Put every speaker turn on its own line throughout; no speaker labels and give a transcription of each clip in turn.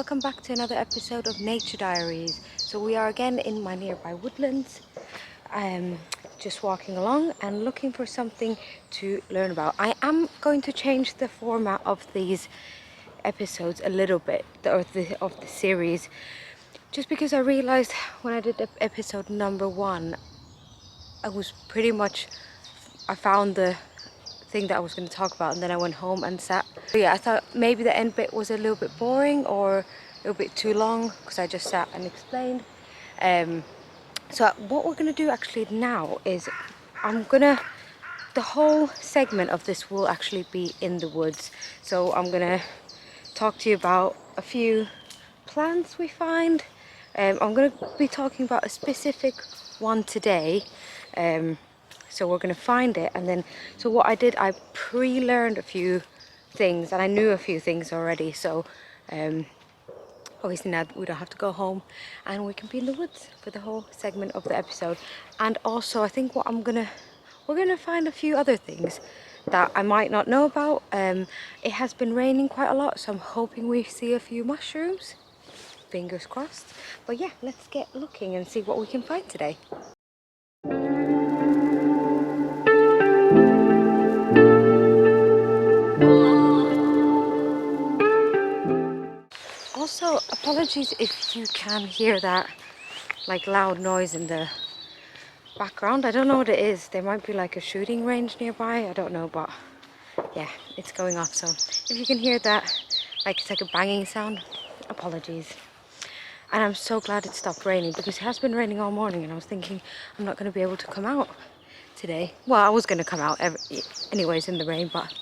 welcome back to another episode of Nature Diaries. So we are again in my nearby woodlands, just walking along and looking for something to learn about. I am going to change the format of these episodes a little bit, of the series, just because I realized when I did episode number 1, I found the thing that I was going to talk about, and then I went home and sat. So yeah, I thought maybe the end bit was a little bit boring or a little bit too long because I just sat and explained. So what we're going to do actually now is the whole segment of this will actually be in the woods. So I'm going to talk to you about a few plants we find. I'm going to be talking about a specific one today. So we're going to find it, and then so what I did, I pre-learned a few things and I knew a few things already, so obviously now we don't have to go home and we can be in the woods for the whole segment of the episode. And also I think we're gonna find a few other things that I might not know about. It has been raining quite a lot, so I'm hoping we see a few mushrooms, fingers crossed. But yeah, let's get looking and see what we can find today. Also, apologies if you can hear that like loud noise in the background. I don't know what it is. There might be like a shooting range nearby. I don't know, but yeah, it's going off. So if you can hear that, like it's like a banging sound, apologies. And I'm so glad it stopped raining because it has been raining all morning, and I was thinking I'm not going to be able to come out today. Well, I was going to come out anyways in the rain, but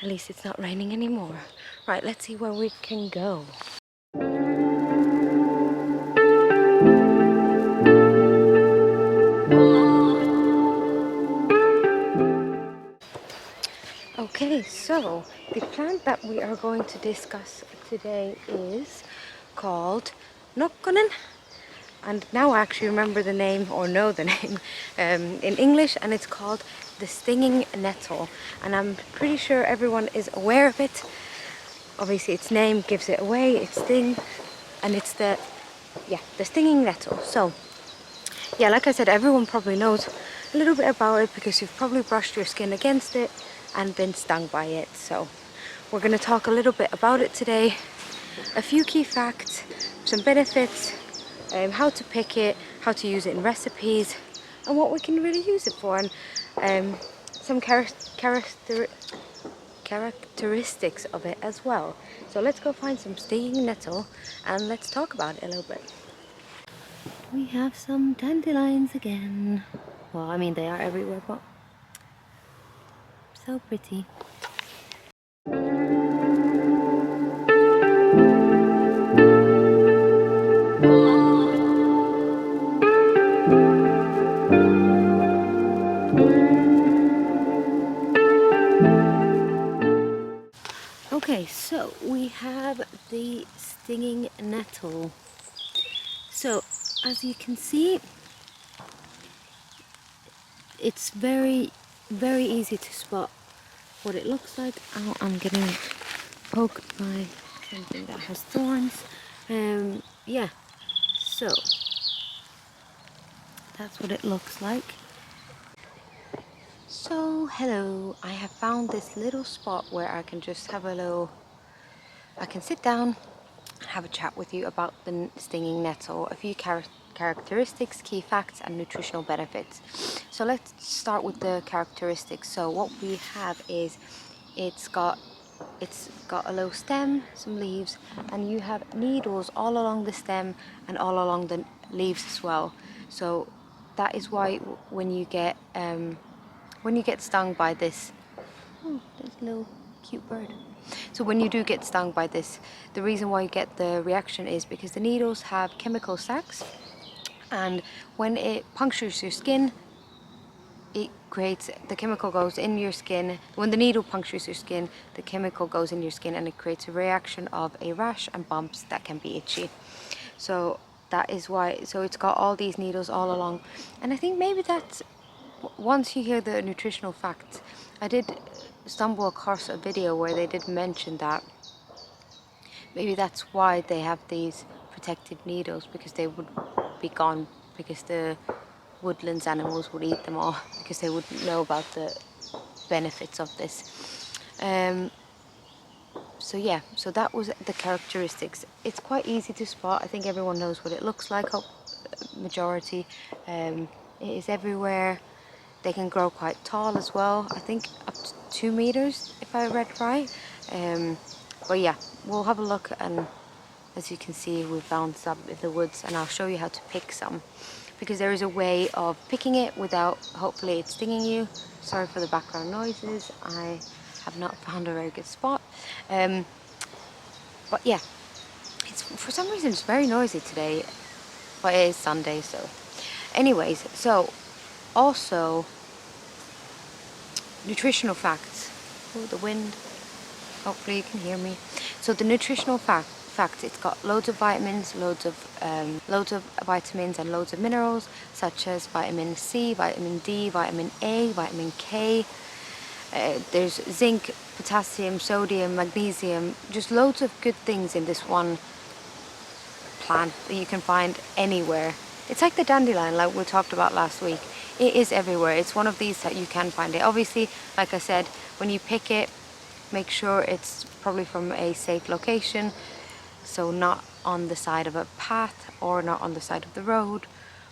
at least it's not raining anymore. Right, let's see where we can go. Okay, so the plant that we are going to discuss today is called Nokkonen, and now I actually remember the name, or know the name, in English, and it's called the Stinging Nettle, and I'm pretty sure everyone is aware of it. Obviously its name gives it away, its sting, and it's the Stinging Nettle. So yeah, like I said, everyone probably knows a little bit about it because you've probably brushed your skin against it and been stung by it. So we're going to talk a little bit about it today, a few key facts, some benefits, how to pick it, how to use it in recipes, and what we can really use it for, and some characteristics of it as well. So let's go find some stinging nettle and let's talk about it a little bit. We have some dandelions again. Well, I mean, they are everywhere, but so pretty. Okay, so we have the stinging nettle. So as you can see, it's very easy to spot what it looks like. Oh, I'm getting poked by something that has thorns. Yeah, so that's what it looks like. So hello, I have found this little spot where I can just have I can sit down and have a chat with you about the stinging nettle, a few characteristics, key facts and nutritional benefits. So let's start with the characteristics. So what we have is it's got a low stem, some leaves, and you have needles all along the stem and all along the leaves as well. So that is why when you get stung by this, oh, there's a little cute bird. So when you do get stung by this, the reason why you get the reaction is because the needles have chemical sacs, and when it punctures your skin, the chemical goes in your skin. When the needle punctures your skin, the chemical goes in your skin and it creates a reaction of a rash and bumps that can be itchy. So that is why, so it's got all these needles all along. And I think maybe that's, once you hear the nutritional facts, I did stumble across a video where they did mention that maybe that's why they have these protected needles, because they would be gone, because the woodlands animals would eat them all, because they wouldn't know about the benefits of this. So yeah, so that was the characteristics. It's quite easy to spot. I think everyone knows what it looks like, majority. It is everywhere. They can grow quite tall as well. I think up to 2 meters, if I read right. But yeah, we'll have a look, and as you can see, we found some in the woods, and I'll show you how to pick some, because there is a way of picking it without, hopefully, it stinging you. Sorry for the background noises. I have not found a very good spot. But yeah, it's, for some reason it's very noisy today, but it is Sunday, so. Anyways, so also nutritional facts. Oh, the wind. Hopefully you can hear me. So the nutritional facts, it's got loads of vitamins, loads of vitamins and loads of minerals, such as vitamin C, vitamin D, vitamin A, vitamin K. There's zinc, potassium, sodium, magnesium, just loads of good things in this one plant that you can find anywhere. It's like the dandelion, like we talked about last week. It is everywhere. It's one of these that you can find it. Obviously, like I said, when you pick it, make sure it's probably from a safe location, so not on the side of a path, or not on the side of the road,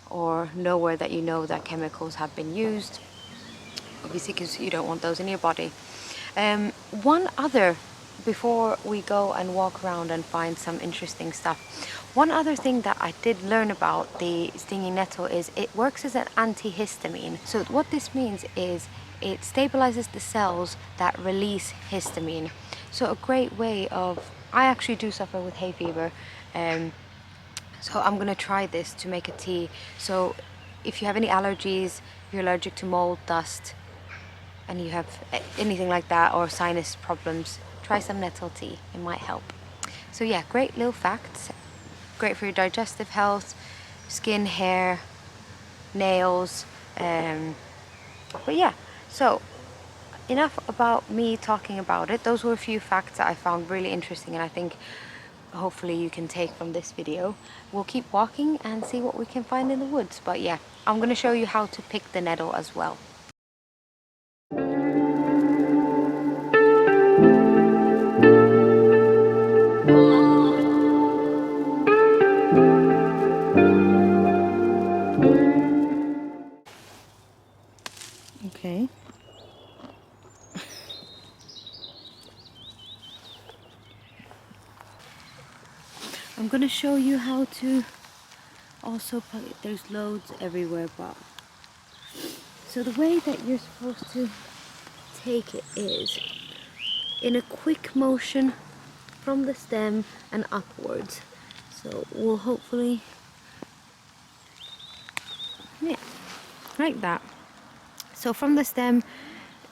or nowhere that you know that chemicals have been used, obviously, because you don't want those in your body. One other, before we go and walk around and find some interesting stuff, one other thing that I did learn about the stinging nettle is it works as an antihistamine. So what this means is it stabilizes the cells that release histamine. So a great way of, I actually do suffer with hay fever, so I'm gonna try this to make a tea. So if you have any allergies, if you're allergic to mold, dust, and you have anything like that, or sinus problems, try some nettle tea. It might help. So yeah, great little facts. Great for your digestive health, skin, hair, nails. But yeah, so enough about me talking about it. Those were a few facts that I found really interesting, and I think hopefully you can take from this video. We'll keep walking and see what we can find in the woods. But yeah, I'm going to show you how to pick the nettle as well. Okay. I'm going to show you how to also put, there's loads everywhere, but so the way that you're supposed to take it is in a quick motion from the stem and upwards. So we'll hopefully, yeah, like that. So from the stem,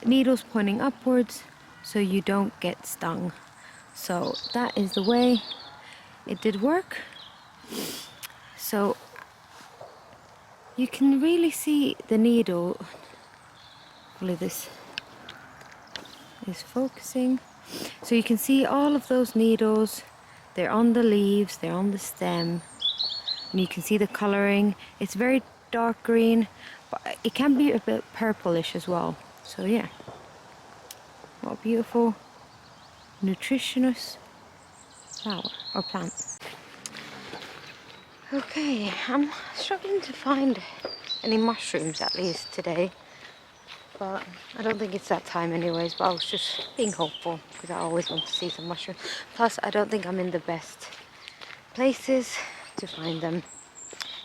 needles pointing upwards so you don't get stung. So that is the way it did work. So you can really see the needle. Hopefully this is focusing. So you can see all of those needles. They're on the leaves, they're on the stem, and you can see the coloring. It's very dark green, but it can be a bit purplish as well. So yeah, what a beautiful, nutritious flower or plant. Okay, I'm struggling to find any mushrooms, at least today, but I don't think it's that time anyways. But I was just being hopeful, because I always want to see some mushrooms. Plus I don't think I'm in the best places to find them.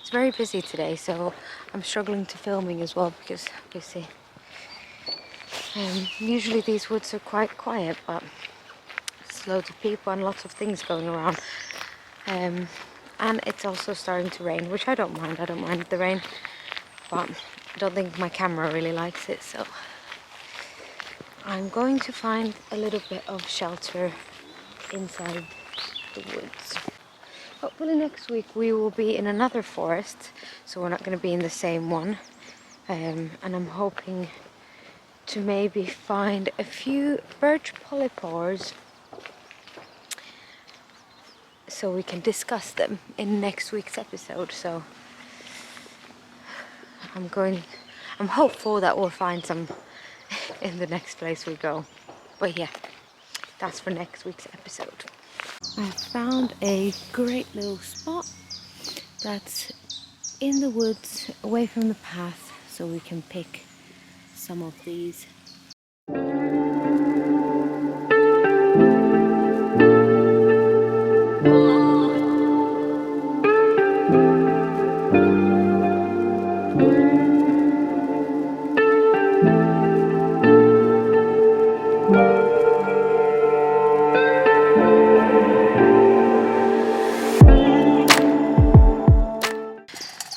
It's very busy today, so I'm struggling to filming as well, because obviously usually these woods are quite quiet, but there's loads of people and lots of things going around. And it's also starting to rain, which I don't mind. I don't mind the rain, but I don't think my camera really likes it, so I'm going to find a little bit of shelter inside the woods. Hopefully next week we will be in another forest, so we're not going to be in the same one. And I'm hoping to maybe find a few birch polypores so we can discuss them in next week's episode. So I'm hopeful that we'll find some in the next place we go. But yeah, that's for next week's episode. I found a great little spot that's in the woods away from the path, so we can pick some of these.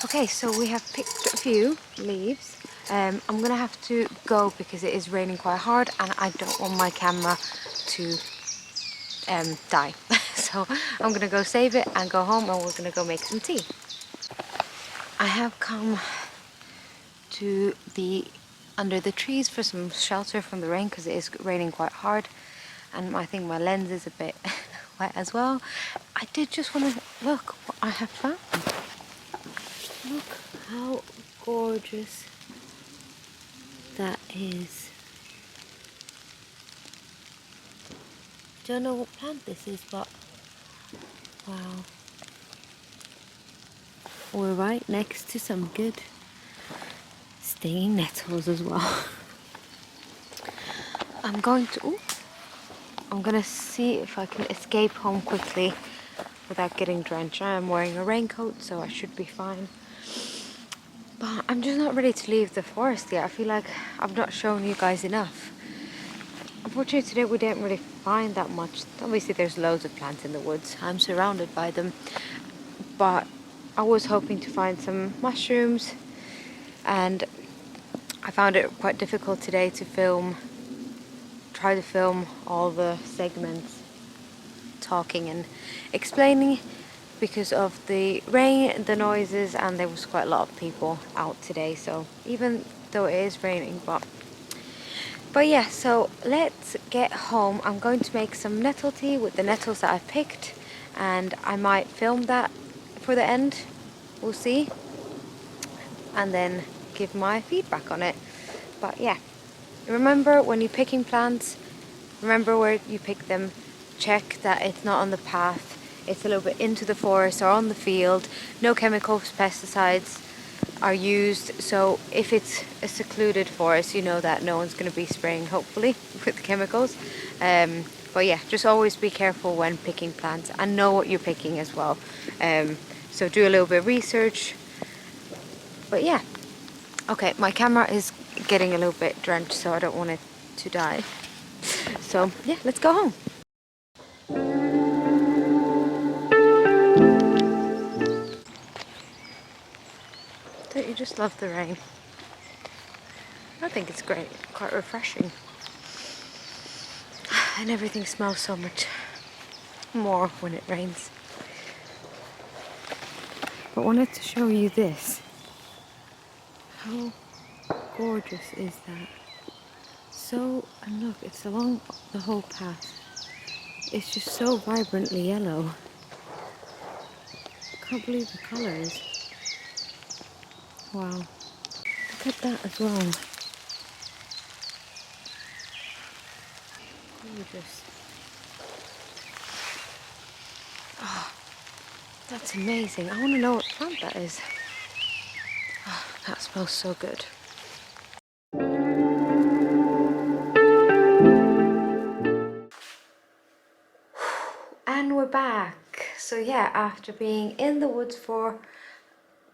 Okay, so we have picked a few leaves. I'm gonna have to go because it is raining quite hard and I don't want my camera to die. So I'm gonna go save it and go home, and we're gonna go make some tea. I have come to the under the trees for some shelter from the rain because it is raining quite hard, and I think my lens is a bit wet as well. I did just want to look what I have found. Look how gorgeous that is. Don't know what plant this is, but wow. We're right next to some good stinging nettles as well. I'm gonna see if I can escape home quickly without getting drenched. I am wearing a raincoat, so I should be fine. But I'm just not ready to leave the forest yet. I feel like I've not shown you guys enough. Unfortunately today we didn't really find that much. Obviously there's loads of plants in the woods. I'm surrounded by them. But I was hoping to find some mushrooms, and I found it quite difficult today to try to film all the segments talking and explaining because of the rain, the noises, and there was quite a lot of people out today. So even though it is raining, but yeah, so let's get home. I'm going to make some nettle tea with the nettles that I picked, and I might film that for the end, we'll see, and then give my feedback on it. But yeah, remember when you're picking plants, remember where you pick them, check that it's not on the path, it's a little bit into the forest or on the field. No chemicals, pesticides are used, so if it's a secluded forest, you know that no one's going to be spraying, hopefully, with chemicals. But yeah, just always be careful when picking plants and know what you're picking as well. So do a little bit of research. But yeah, okay, my camera is getting a little bit drenched, so I don't want it to die. So yeah, let's go home. Don't you just love the rain? I think it's great, quite refreshing. And everything smells so much more when it rains. But I wanted to show you this. How gorgeous is that? So, and look, it's along the whole path. It's just so vibrantly yellow. Can't believe the colours. Wow. Look at that as well. Gorgeous. Oh, that's amazing. I want to know what plant that is. Oh, that smells so good. And we're back. So yeah, after being in the woods for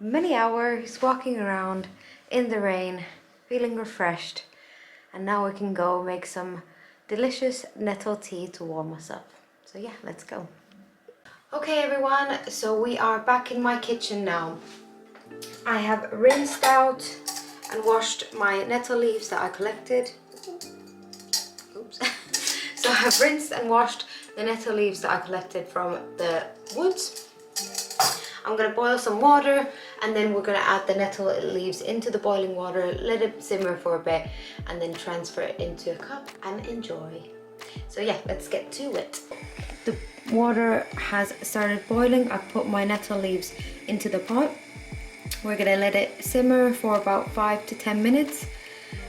many hours, walking around in the rain, feeling refreshed, and now we can go make some delicious nettle tea to warm us up. So yeah, let's go. Okay everyone, so we are back in my kitchen now. I have rinsed out and washed my nettle leaves that I collected. Oops. So I've rinsed and washed the nettle leaves that I collected from the woods. I'm going to boil some water, and then we're going to add the nettle leaves into the boiling water, let it simmer for a bit, and then transfer it into a cup and enjoy. So yeah, let's get to it. water has started boiling. I put my nettle leaves into the pot. We're gonna let it simmer for about 5 to 10 minutes,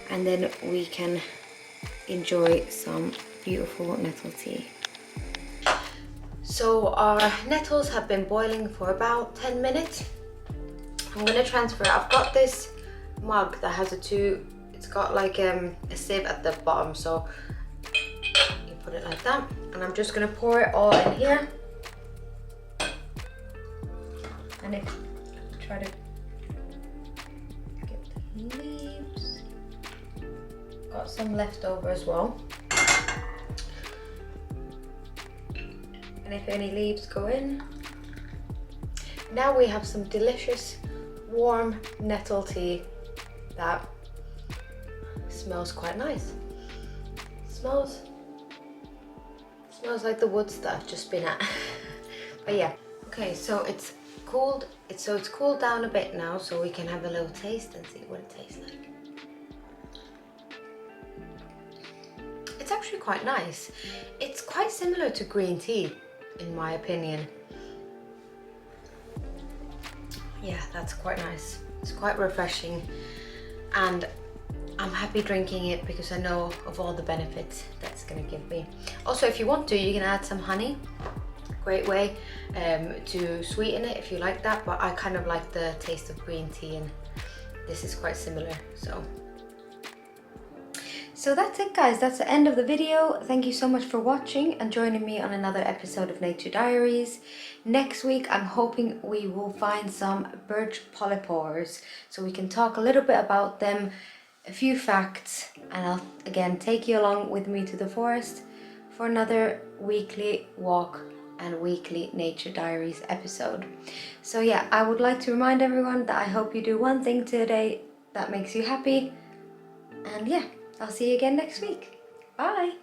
and then we can enjoy some beautiful nettle tea. So our nettles have been boiling for about 10 minutes. I'm gonna transfer it. I've got this mug that has it's got like a sieve at the bottom, so you put it like that, and I'm just gonna pour it all in here. And try to get the leaves. Got some left over as well. And if any leaves go in. Now we have some delicious warm nettle tea that smells quite nice. Smells like the woods that I've just been at. But yeah, okay, so it's cooled. It's cooled down a bit now, so we can have a little taste and see what it tastes like. It's actually quite nice. It's quite similar to green tea, in my opinion. Yeah, that's quite nice. It's quite refreshing, and I'm happy drinking it because I know of all the benefits that's gonna give me. Also, if you want to, you can add some honey. Great way to sweeten it if you like that, but I kind of like the taste of green tea, and this is quite similar. So that's it, guys. That's the end of the video. Thank you so much for watching and joining me on another episode of Nature Diaries. Next week, I'm hoping we will find some birch polypores so we can talk a little bit about them, a few facts, and I'll again take you along with me to the forest for another weekly walk and weekly Nature Diaries episode. So yeah, I would like to remind everyone that I hope you do one thing today that makes you happy, and yeah, I'll see you again next week. Bye!